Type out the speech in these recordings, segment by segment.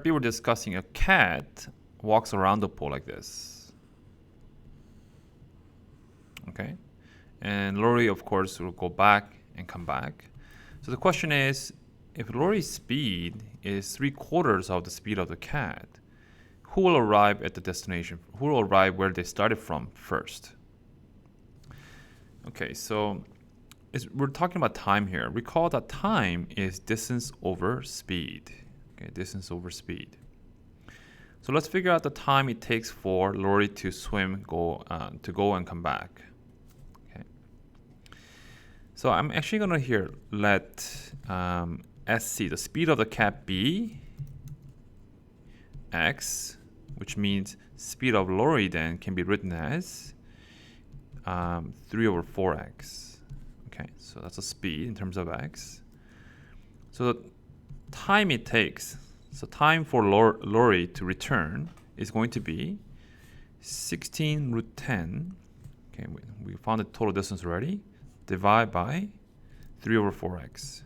we were discussing a cat walks around the pole like this. Okay, and Lori, of course, will go back and come back. So the question is, if Lori's speed is 3/4 of the speed of the cat, who will arrive at the destination? Who will arrive where they started from first? Okay, so we're talking about time here. Recall that time is distance over speed. Okay, distance over speed. So let's figure out the time it takes for Lori to go and come back. Okay. So I'm actually gonna here let SC, the speed of the cat, be x, which means speed of Lori then can be written as 3/4x. Okay, so that's a speed in terms of x. So the time it takes, so time for Lori to return is going to be 16√10. Okay, we found the total distance already. Divide by 3/4x.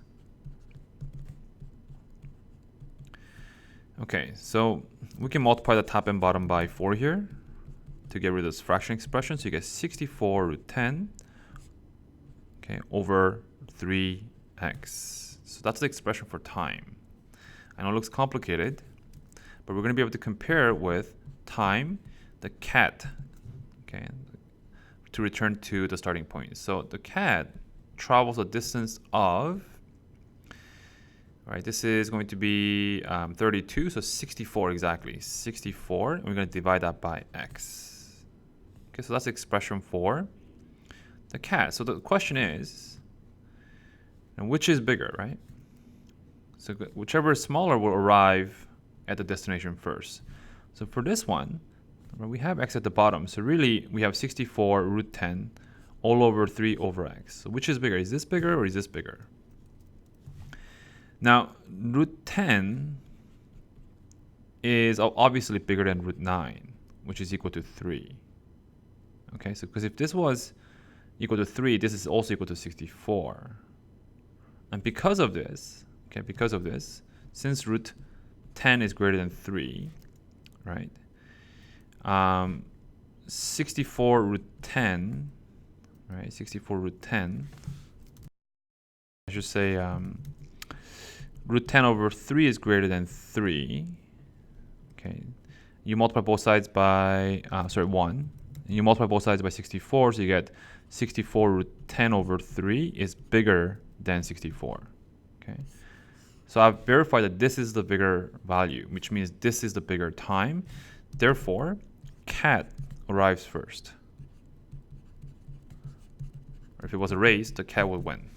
Okay, so we can multiply the top and bottom by 4 here to get rid of this fraction expression. So you get 64√10, okay, over 3x. So that's the expression for time. I know it looks complicated, but we're going to be able to compare it with time, the cat, okay, to return to the starting point. So the cat travels a distance of, all right, this is going to be 32, so 64 exactly. 64, and we're going to divide that by x. Okay, so that's the expression for the cat. So the question is, and which is bigger, right? So whichever is smaller will arrive at the destination first. So for this one, we have x at the bottom. So really, we have 64√10 all over 3/x. So which is bigger? Is this bigger or is this bigger? Now, √10 is obviously bigger than √9, which is equal to 3. Okay, so because if this was equal to 3, this is also equal to 64. And because of this, since √10 is greater than 3, right? 64√10, right? 64√10, I should say √10 over 3 is greater than 3. Okay, you multiply both sides by 1. And you multiply both sides by 64, so you get 64√10 over 3 is bigger than 64. Okay, so I've verified that this is the bigger value, which means this is the bigger time. Therefore, cat arrives first. Or if it was a race, the cat would win.